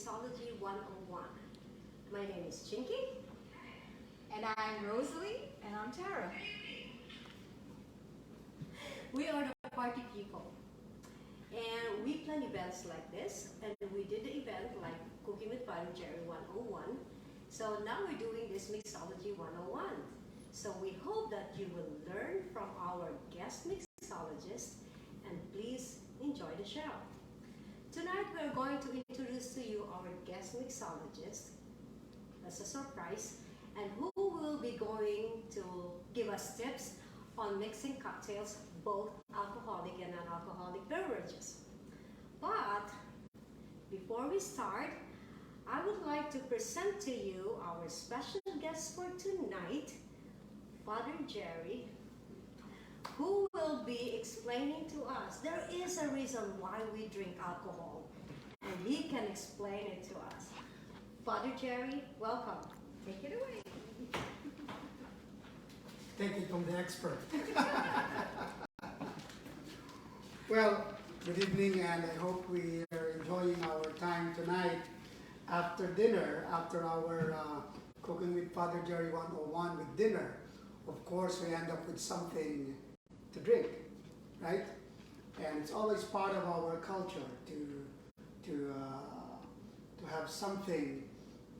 Mixology 101. My name is Chinky. And I'm Rosalie. And I'm Tara. We are the party people. And we plan events like this. And we did the event like Cooking with Father Jerry 101. So now we're doing this Mixology 101. So we hope that you will learn from our guest mixologists and please enjoy the show. Tonight we're going to introduce to you our guest mixologist. That's a surprise. And who will be going to give us tips on mixing cocktails, both alcoholic and non-alcoholic beverages. But before we start, I would like to present to you our special guest for tonight, Father Jerry, who will be explaining to us. There is a reason why we drink alcohol, and he can explain it to us. Father Jerry, welcome. Take it away. Take it from the expert. Well, good evening, and I hope we are enjoying our time tonight after dinner, after our Cooking with Father Jerry 101 with dinner. Of course, we end up with something to drink, right? And it's always part of our culture to have something,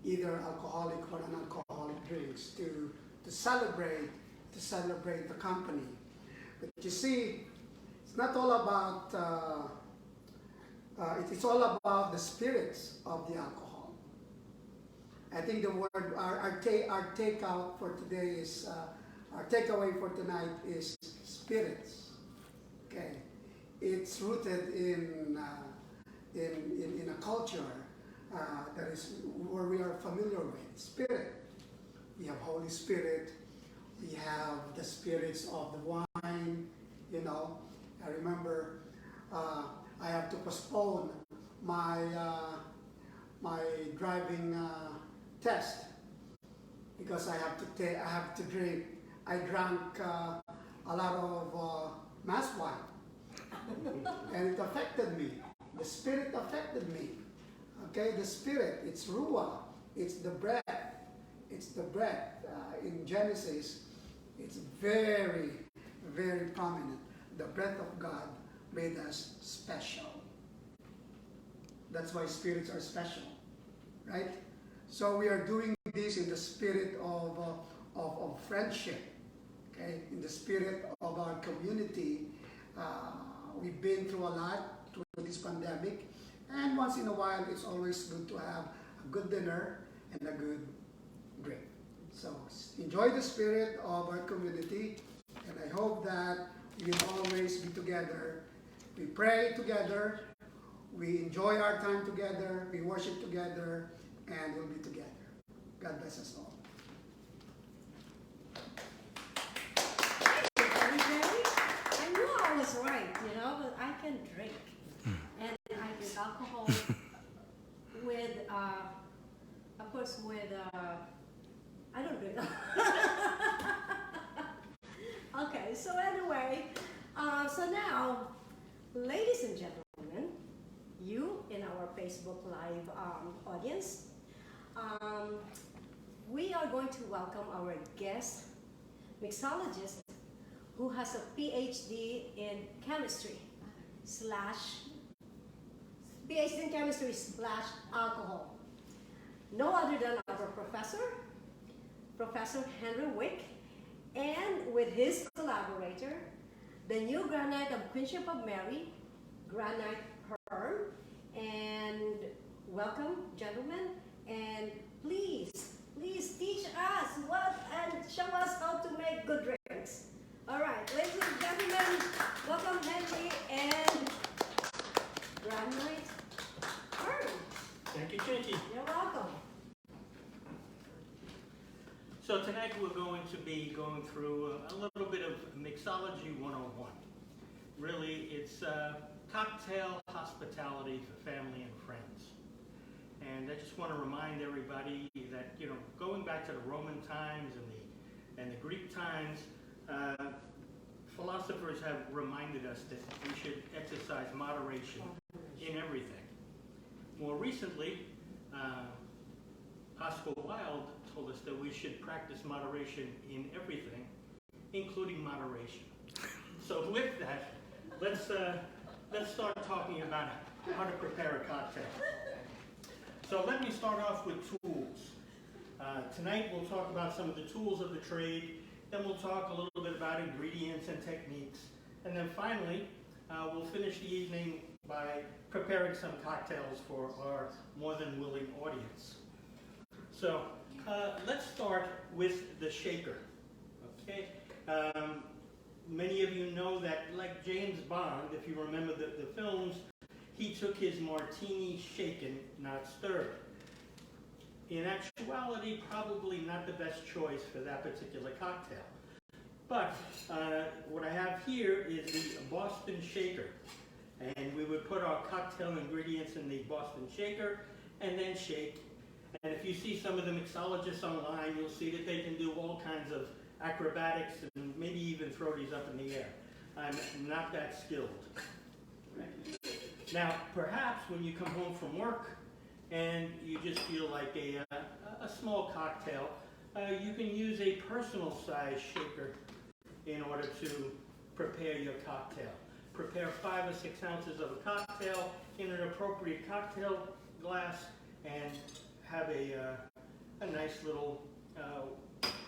either alcoholic or non-alcoholic drinks, to celebrate the company. But you see, it's not all about it's all about the spirits of the alcohol. I think the word our takeout for today is our takeaway for tonight is spirits. Okay, it's rooted in a culture that is where we are familiar with spirit. We have Holy Spirit. We have the spirits of the wine. You know, I remember I have to postpone my my driving test because I have to drink. I drank a lot of mass wine, and it affected me. The spirit affected me. Okay, the spirit. It's ruah. It's the breath. It's the breath. In Genesis, it's very, very prominent. The breath of God made us special. That's why spirits are special, right? So we are doing this in the spirit of friendship, okay? In the spirit of our community. We've been through a lot through this pandemic, and once in a while, it's always good to have a good dinner and a good drink. So enjoy the spirit of our community, and I hope that we will always be together. We pray together, we enjoy our time together, we worship together, and we'll be together. God bless us all. I knew I was right, but I can drink. And I drink alcohol with, of course, I don't drink. Okay, so anyway, so now, ladies and gentlemen, you in our Facebook Live audience, we are going to welcome our guest mixologist who has a PhD in chemistry / alcohol. No other than our Professor Henry Wick, and with his collaborator, the new granite of Queenship of Mary, Granite Herm. And welcome, gentlemen, and please teach us and show us how to make good drinks. All right, ladies and gentlemen, welcome Henry and Granite Herm. Thank you, Chinky. You're welcome. So tonight we're going to be going through a little bit of Mixology 101. Really, it's cocktail hospitality for family and friends. And I just want to remind everybody that, going back to the Roman times and the Greek times, philosophers have reminded us that we should exercise moderation in everything. More recently, Oscar Wilde told us that we should practice moderation in everything, including moderation. So with that, let's start talking about how to prepare a cocktail. So let me start off with tools. Tonight we'll talk about some of the tools of the trade, then we'll talk a little bit about ingredients and techniques, and then finally we'll finish the evening by preparing some cocktails for our more than willing audience. So let's start with the shaker. Okay. Many of you know that, like James Bond, if you remember the films, he took his martini shaken, not stirred. In actuality, probably not the best choice for that particular cocktail. But what I have here is the Boston shaker. And we would put our cocktail ingredients in the Boston shaker and then shake. And if you see some of the mixologists online, you'll see that they can do all kinds of acrobatics and maybe even throw these up in the air. I'm not that skilled. Right? Now, perhaps when you come home from work and you just feel like a small cocktail, you can use a personal size shaker in order to prepare your cocktail. Prepare 5 or 6 ounces of a cocktail in an appropriate cocktail glass and have a nice little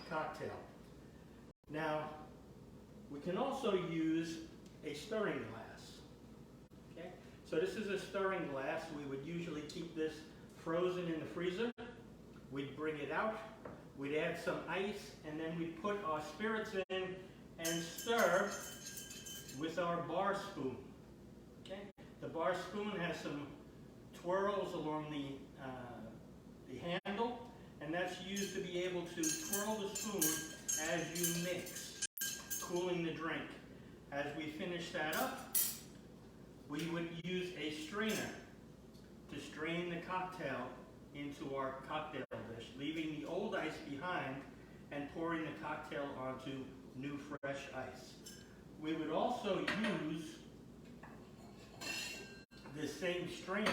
cocktail. Now, we can also use a stirring glass. Okay? So this is a stirring glass. We would usually keep this frozen in the freezer. We'd bring it out. We'd add some ice, and then we'd put our spirits in and stir with our bar spoon. Okay? The bar spoon has some twirls along the handle, and that's used to be able to twirl the spoon as you mix, cooling the drink. As we finish that up, we would use a strainer to strain the cocktail into our cocktail dish, leaving the old ice behind and pouring the cocktail onto new fresh ice. We would also use the same strainer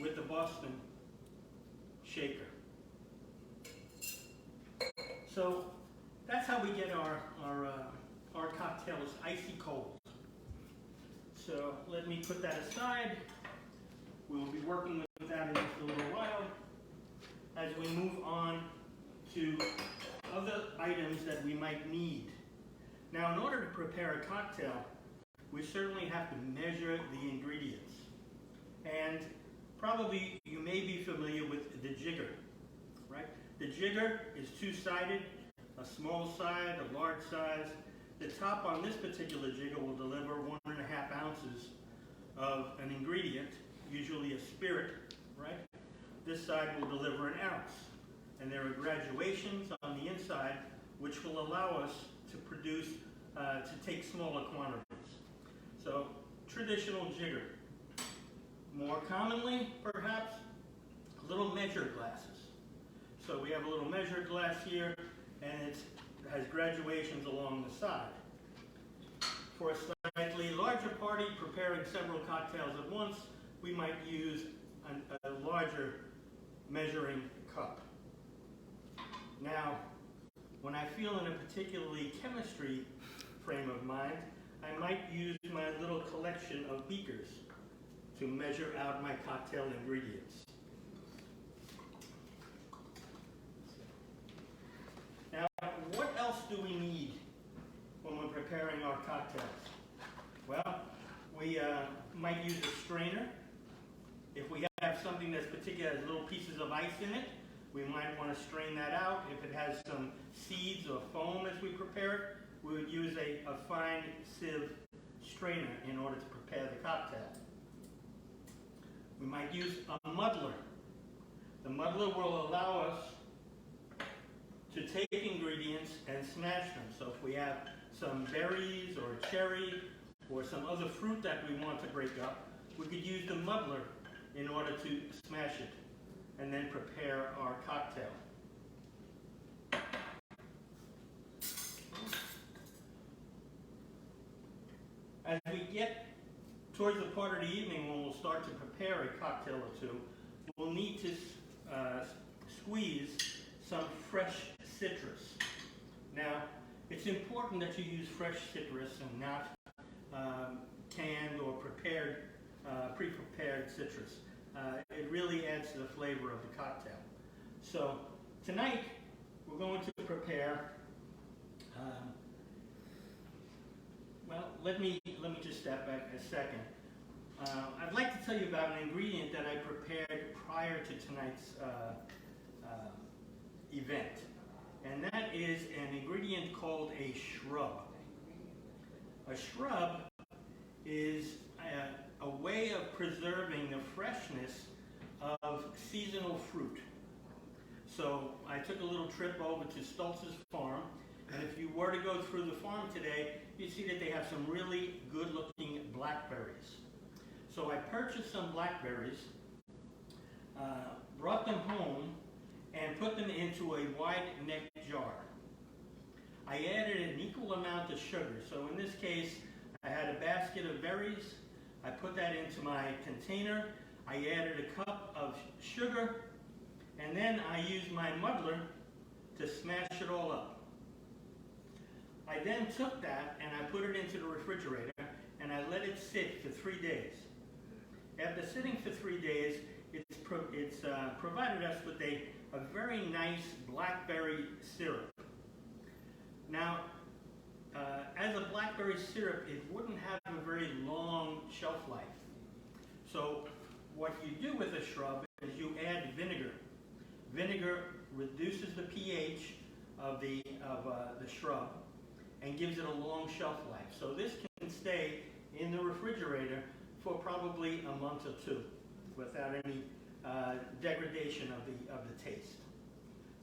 with the Boston shaker. So that's how we get our cocktails icy cold. So let me put that aside. We'll be working with that in just a little while as we move on to other items that we might need. Now, in order to prepare a cocktail, we certainly have to measure the ingredients. And probably you may be familiar with the jigger, right? The jigger is two-sided, a small side, a large size. The top on this particular jigger will deliver 1.5 ounces of an ingredient, usually a spirit, right? This side will deliver 1 ounce. And there are graduations on the inside which will allow us to produce, to take smaller quantities. So, traditional jigger. More commonly, perhaps, little measure glasses. So we have a little measure glass here, and it has graduations along the side. For a slightly larger party, preparing several cocktails at once, we might use a larger measuring cup. Now, when I feel in a particularly chemistry frame of mind, I might use my little collection of beakers to measure out my cocktail ingredients. Now, what else do we need when we're preparing our cocktails? Well, we might use a strainer. If we have something that's particular, has little pieces of ice in it, we might want to strain that out. If it has some seeds or foam as we prepare it, we would use a fine sieve strainer in order to prepare the cocktail. We might use a muddler. The muddler will allow us to take ingredients and smash them. So if we have some berries or cherry or some other fruit that we want to break up, we could use the muddler in order to smash it and then prepare our cocktail. As we get towards the part of the evening when we'll start to prepare a cocktail or two, we'll need to squeeze some fresh citrus. Now, it's important that you use fresh citrus and not canned or pre-prepared citrus. It really adds to the flavor of the cocktail. So tonight we're going to prepare. Well, let me just step back a second. I'd like to tell you about an ingredient that I prepared prior to tonight's event, and that is an ingredient called a shrub. A shrub is a way of preserving the freshness of seasonal fruit. So I took a little trip over to Stoltz's farm, and if you were to go through the farm today, you'd see that they have some really good-looking blackberries. So I purchased some blackberries, brought them home, and put them into a wide-neck jar. I added an equal amount of sugar. So in this case, I had a basket of berries. I put that into my container. I added a cup of sugar, and then I used my muddler to smash it all up. I then took that and I put it into the refrigerator and I let it sit for 3 days. After sitting for 3 days, it's provided us with a very nice blackberry syrup. Now, as a blackberry syrup, it wouldn't have a very long shelf life. So what you do with a shrub is you add vinegar. Vinegar reduces the pH of the shrub and gives it a long shelf life. So this can stay in the refrigerator for probably a month or two without any degradation of the taste.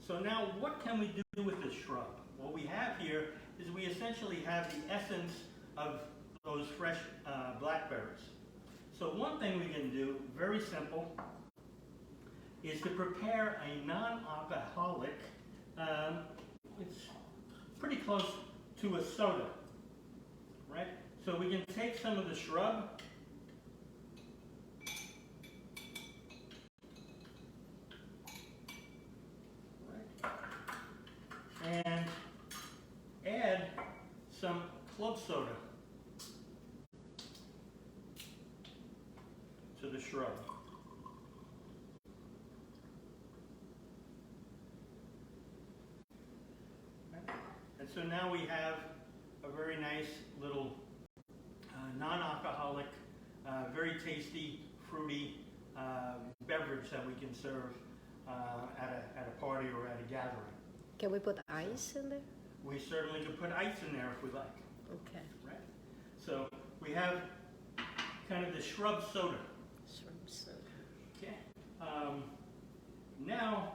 So now what can we do with this shrub? What we have here is we essentially have the essence of those fresh blackberries. So one thing we can do, very simple, is to prepare a non-alcoholic, it's pretty close to a soda, right? So we can take some of the shrub, and add some club soda to the shrub. And so now we have a very nice little non-alcoholic, very tasty, fruity beverage that we can serve at a party or at a gathering. Can we put ice in there? We certainly could put ice in there if we like. Okay. Right? So we have kind of the shrub soda. Shrub soda. Okay. Now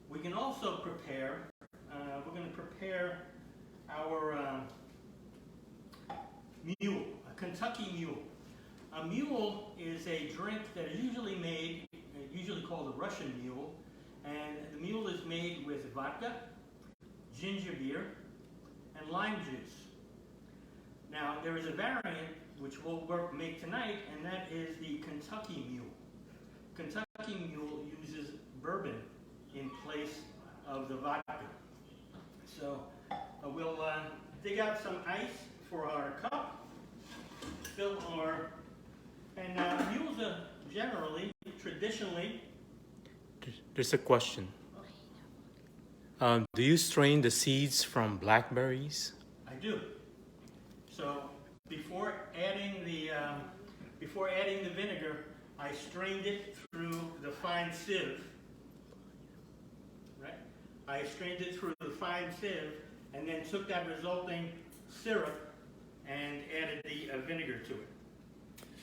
we can also prepare. We're going to prepare our mule, a Kentucky mule. A mule is a drink that is usually called a Russian mule, and the mule is made with vodka, ginger beer, and lime juice. Now there is a variant which we'll make tonight, and that is the Kentucky mule. Kentucky mule uses bourbon in place of the vodka. So we'll dig out some ice for our cup, fill our, and mules are generally, traditionally. There's a question. Do you strain the seeds from blackberries? I do. So before adding the vinegar, I strained it through the fine sieve. Right? I strained it through the fine sieve, and then took that resulting syrup and added the vinegar to it.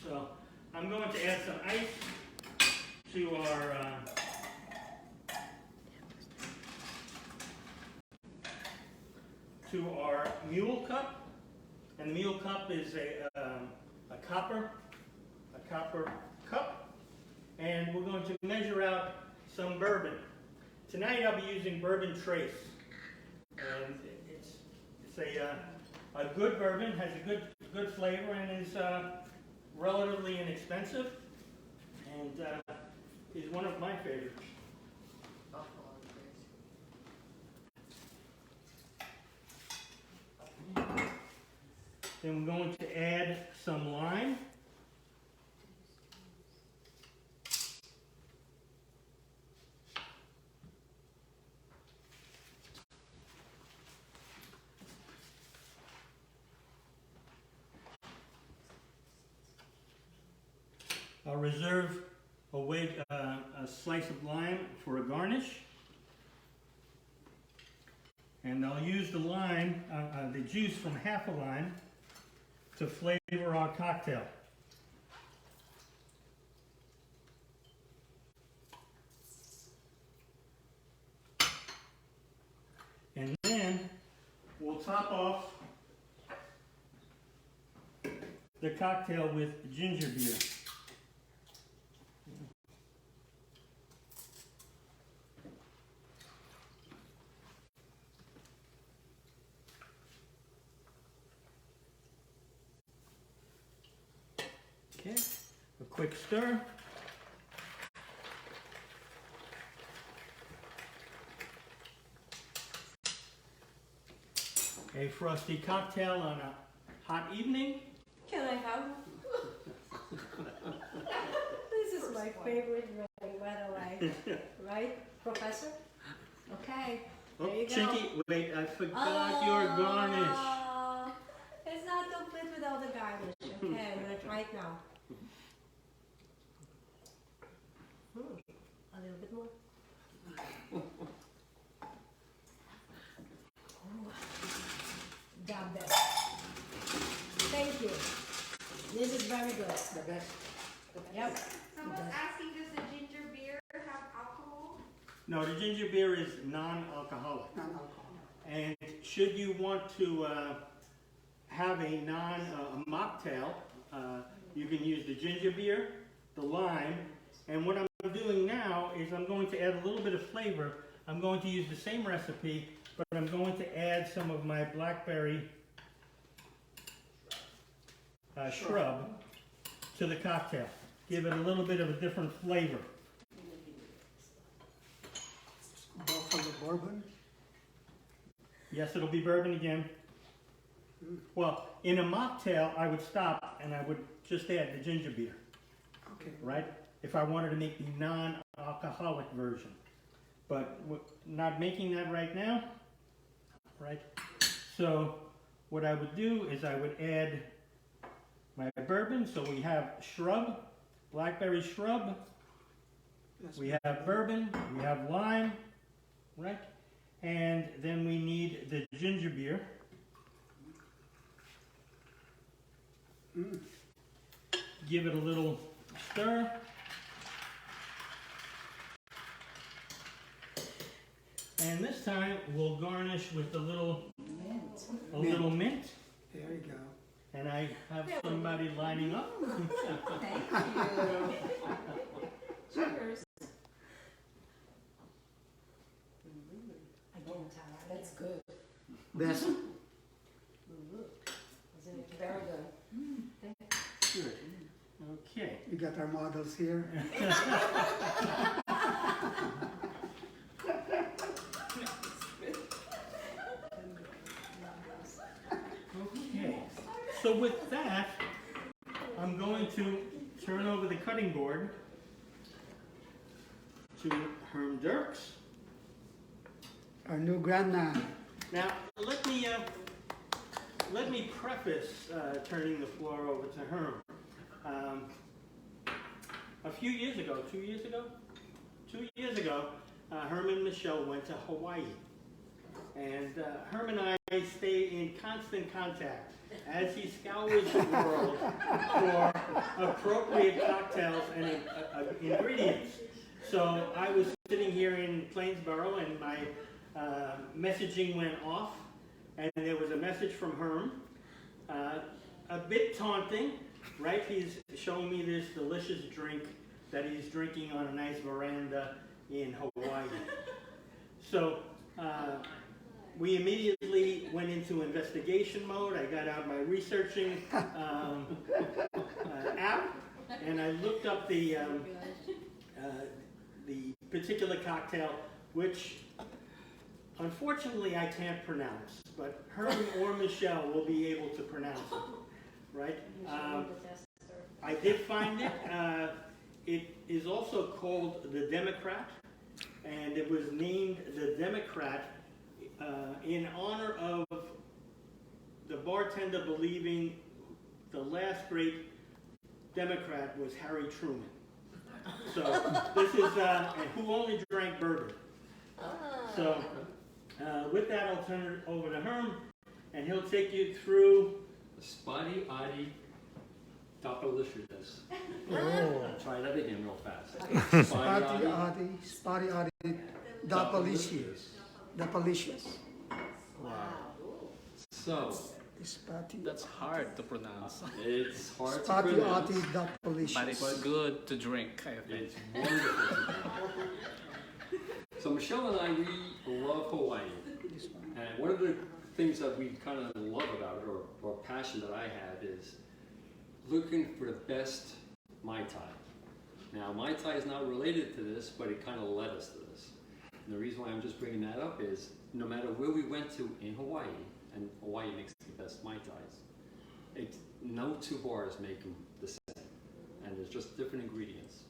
So I'm going to add some ice to our mule cup, and the mule cup is a copper cup, and we're going to measure out some bourbon. Tonight I'll be using bourbon trace, and it's a good bourbon, has a good flavor, and is relatively inexpensive, and is one of my favorites. Then we're going to add some lime. I'll reserve a slice of lime for a garnish. And I'll use the lime, the juice from half a lime, to flavor our cocktail. And then we'll top off the cocktail with ginger beer. Okay, a quick stir. A frosty cocktail on a hot evening. Can I have? This is my favorite drink, by the way. Right, Professor? Okay. Oh, There you go. Chinky, wait, I forgot your garnish. It's not complete without the garnish. Okay, I'm gonna try it now. A little bit more. Got that. Thank you. This is very good. The best. Yep. Someone's asking, does the ginger beer have alcohol? No, the ginger beer is non-alcoholic. Non-alcoholic. And should you want to have a mocktail, you can use the ginger beer, the lime, and what I'm doing now is I'm going to add a little bit of flavor. I'm going to use the same recipe, but I'm going to add some of my blackberry shrub to the cocktail. Give it a little bit of a different flavor. Buffalo bourbon. Yes, it'll be bourbon again. Well, in a mocktail, I would stop and I would just add the ginger beer, Okay. right? If I wanted to make the non-alcoholic version. But we're not making that right now, right? So what I would do is I would add my bourbon. So we have shrub, blackberry shrub, Yes. we have bourbon, we have lime, right? And then we need the ginger beer. Give it a little stir. And this time we'll garnish with a little mint. There you go. And I have somebody lining up. Thank you. Cheers. Again, Tara. That's good. Best. Isn't it very good? Good. Okay. We got our models here. Okay. So with that, I'm going to turn over the cutting board to Herm Dirks. Our new grandma. Now, let me preface turning the floor over to Herm. A few years ago, 2 years ago, Herm and Michelle went to Hawaii. And Herm and I stay in constant contact as he scours the world for appropriate cocktails and ingredients. So I was sitting here in Plainsboro and my messaging went off, and there was a message from Herm, a bit taunting, right? He's showing me this delicious drink that he's drinking on a nice veranda in Hawaii. So we immediately went into investigation mode. I got out my researching app, and I looked up the particular cocktail, which unfortunately I can't pronounce, but Herm or Michelle will be able to pronounce it, right? I did find it. It is also called the Democrat, and it was named the Democrat in honor of the bartender believing the last great Democrat was Harry Truman. So this is, and who only drank bourbon. So with that, I'll turn it over to Herm, and he'll take you through the Spotty Oddie Doppelicious. Oh. Try that again real fast. Spotty Oddie, Doppelicious. Wow. So, Spotty. That's hard to pronounce. it's hard to Spotty pronounce. Oddie, Doppelicious. But it's good to drink, I think. It's wonderful to drink. So Michelle and I, we love Hawaii. And one of the things that we kind of love about it, or passion that I have, is looking for the best Mai Tai. Now, Mai Tai is not related to this, but it kind of led us to this. And the reason why I'm just bringing that up is, no matter where we went to in Hawaii, and Hawaii makes the best Mai Tais, no two bars make them the same. And there's just different ingredients.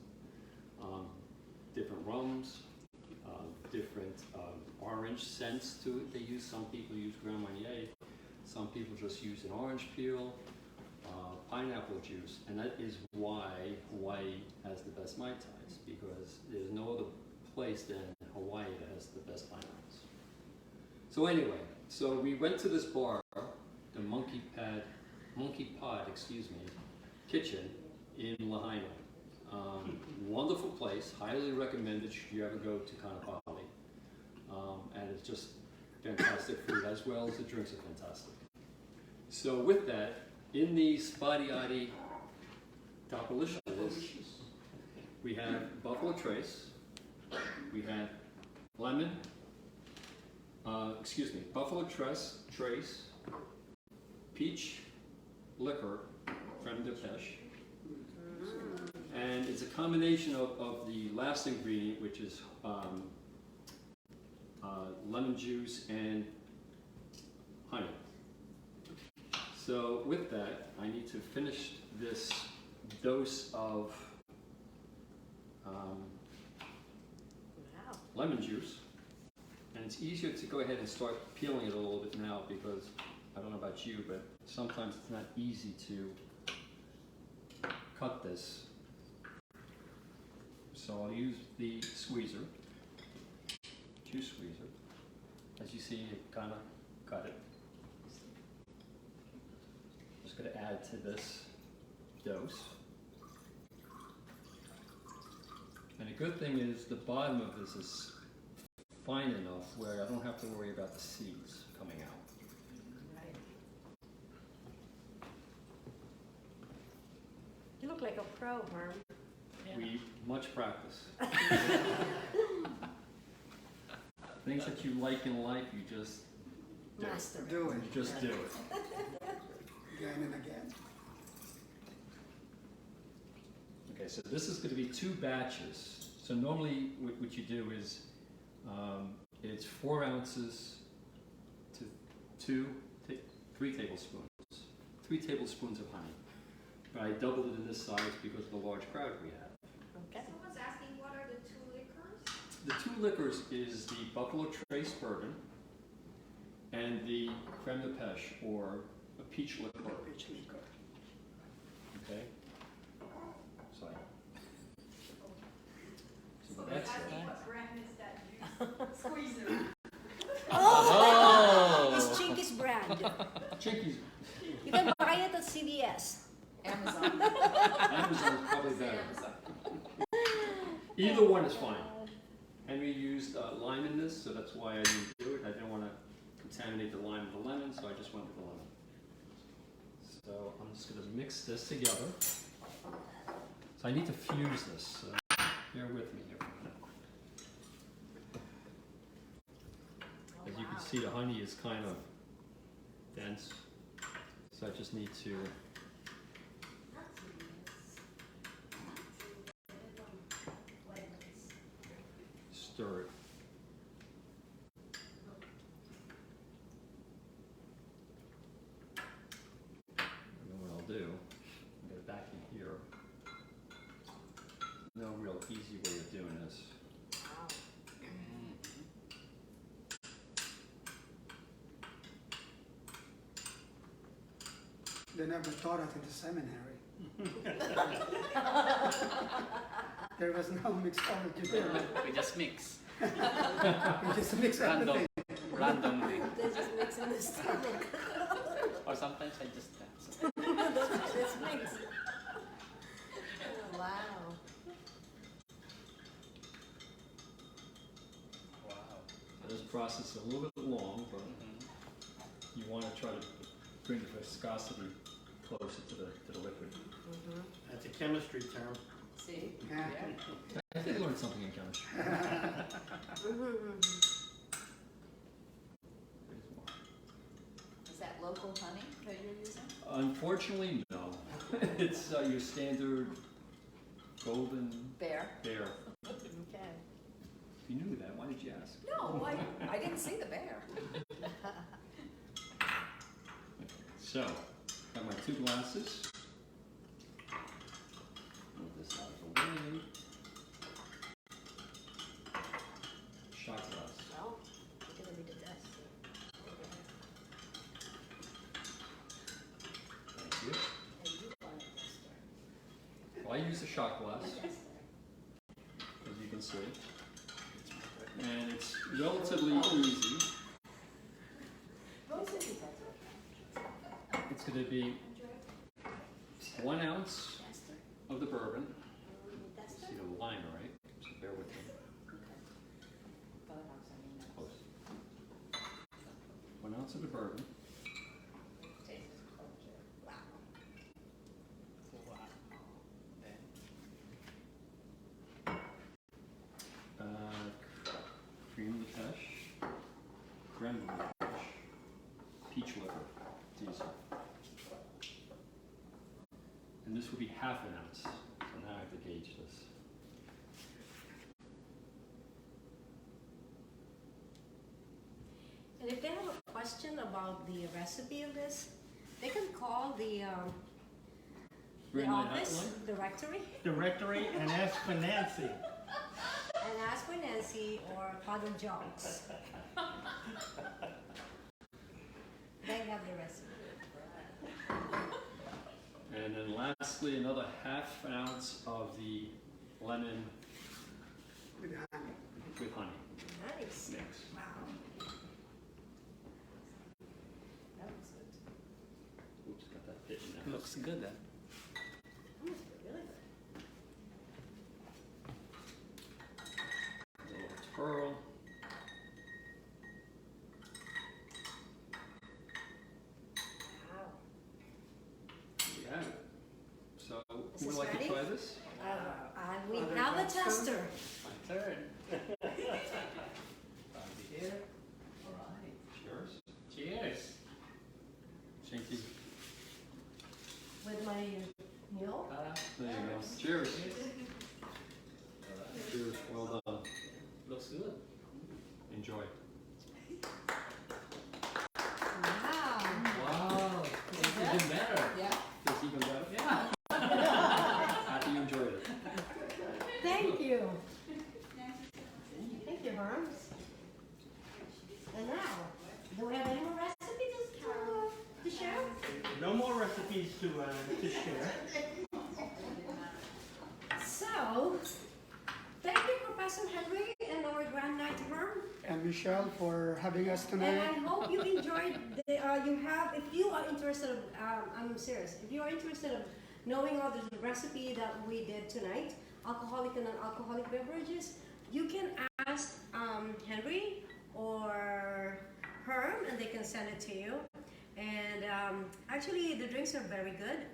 Different rums, different orange scents to it. They use, some people use Grand Marnier, some people just use an orange peel, pineapple juice, and that is why Hawaii has the best Mai Tais, because there's no other place than Hawaii that has the best pineapples. So anyway, so we went to this bar, the Monkey Pod, kitchen in Lahaina. Wonderful place, highly recommended should you ever go to Kaanapali. And it's just fantastic food, as well as the drinks are fantastic. So with that, in the Spotty Oddie Doppelicious, we have Buffalo Trace, we have lemon, Buffalo Trace, peach liquor, creme de pêche, and it's a combination of the last ingredient, which is lemon juice and honey. So with that, I need to finish this dose of lemon juice. And it's easier to go ahead and start peeling it a little bit now, because I don't know about you, but sometimes it's not easy to cut this. So I'll use the squeezer, juice squeezer. As you see, it kind of cut it. Just going to add to this dose. And the good thing is the bottom of this is fine enough where I don't have to worry about the seeds coming out. You look like a pro, Herm. We much practice. Things that you like in life, you just do. Master. Do it. You just do it. Again and again. Okay, so this is going to be 2 batches. So normally what you do is it's 4 ounces to 3 tablespoons. 3 tablespoons of honey. But I doubled it in this size because of the large crowd we have. Okay. Someone's asking, what are the 2 liquors? The 2 liquors is the Buffalo Trace bourbon and the creme de pêche, or a peach liqueur. Okay? So that's it. Asking what brand is that juice squeezer? Oh! It's Chinky's brand. Chinky's. You can buy it at CVS. Amazon. Amazon's probably better. Either one is fine. Henry used lime in this, so that's why I didn't do it. I didn't want to contaminate the lime with the lemon, so I just went with the lemon. So I'm just going to mix this together. So I need to fuse this, so bear with me here for a minute. As you can see, the honey is kind of dense, so I just need to stir it. And then what I'll do, I'll get it back in here. No real easy way of doing this. They never taught us in the seminary. There was no mixology there. We just mix We just mix everything. randomly, They just mix in the stomach. or sometimes I just dance. That's mix. Oh, wow. Wow. This process is a little bit long, but you want to try to bring the viscosity closer to the liquid. That's a chemistry term. See? Yeah. I think I learned something in chemistry. Is that local honey that you're using? Unfortunately, no. It's your standard golden Bear. bear. Okay. If you knew that, why did you ask? No, I didn't see the bear. So, got my 2 glasses. Move this out of the way. Shot glass. Well, you're gonna be the best. Thank you. And you are the tester. Well, I use a shot glass, Tester. as you can see. And it's relatively easy. It's going to be 1 ounce of the bourbon. Tester? See the line, right? So bear with me. Close. 1 ounce of the bourbon. Cream tais, creme brulee, peach liquor, diesel. And this will be half an ounce. So now I have to gauge this. And if they have a question about the recipe of this, they can call the Green light office, hotline? directory, Directory and ask for Nancy. and ask for Nancy or Father Jones. They have the recipe. And then lastly, another half ounce of the lemon With honey. with honey Nice. mix. Wow. That looks good. Oops, got that bit in there. Looks good then. That looks really good. A little pearl. Wow. There you have it. So, Is who this would like ready? to try this? And we Father have a Johnson? tester. My turn. Here. All right. Cheers. Cheers. Chinky. With my mule. There you go. Cheers. All right. Cheers. Well done. Looks good. Enjoy. Wow. Wow. It's even better. Yeah. It's even better. Yeah. Happy you enjoyed it. Thank you. Thank you, Herm. And now, do we have any more recipes to share? No more recipes to share. So, thank you, Professor Henry and our Grand Knight Herm. And Michelle for having us And tonight. I hope you enjoyed the, if you are interested, I'm serious, if you are interested in knowing all the recipe that we did tonight, alcoholic and non-alcoholic beverages, you can ask Henry or Herm and they can send it to you. And actually the drinks are very good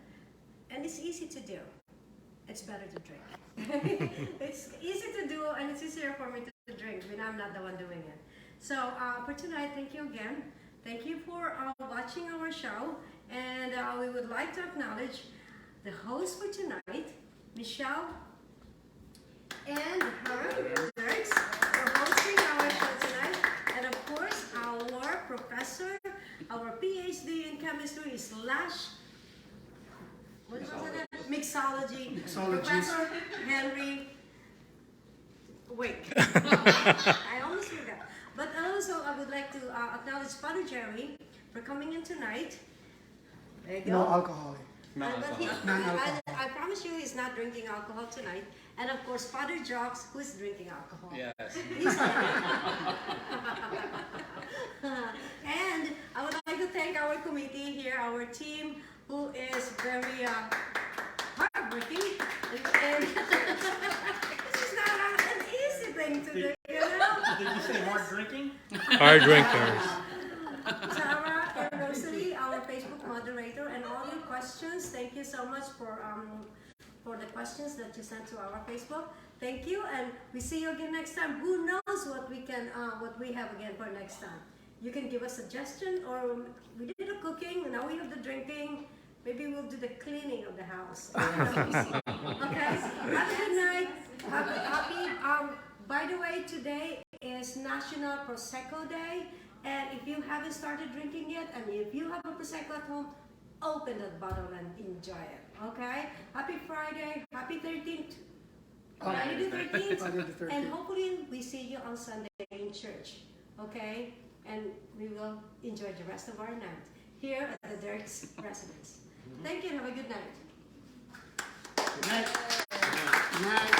and it's easy to do. It's better to drink. It's easy to do and it's easier for me to drink when I'm not the one doing it. So for tonight, thank you again. Thank you for watching our show, and we would like to acknowledge the host for tonight, Michelle and Herm, for hosting our show tonight. And of course, our professor, our PhD in chemistry slash what was it? Mixology. Mixologist. Professor Henry. Wait. I almost forgot. But also, I would like to acknowledge Father Jerry for coming in tonight. There you go. No alcoholic. But Non-alcohol. I promise you he's not drinking alcohol tonight. And of course, Father Jocks, who is drinking alcohol. Yes. And I would like to thank our committee here, our team, who is very hardworking. And this is not an easy thing to do, you know? Did you say hard drinking? Hard drinkers. Tara and Rosalie, our Facebook moderator, and all your questions. Thank you so much for the questions that you sent to our Facebook. Thank you, and we see you again next time. Who knows what we have again for next time? You can give a suggestion, or we did the cooking, now we have the drinking. Maybe we'll do the cleaning of the house. Okay. Have a good night. By the way, today is National Prosecco Day. And if you haven't started drinking yet, and if you have a Prosecco at home, open that bottle and enjoy it, okay? Happy Friday, happy 13th, Friday the 13th, Friday the 13th. and hopefully we see you on Sunday in church, okay? And we will enjoy the rest of our night here at the Dirk's residence. Thank you and have a good night. Good night. Good night.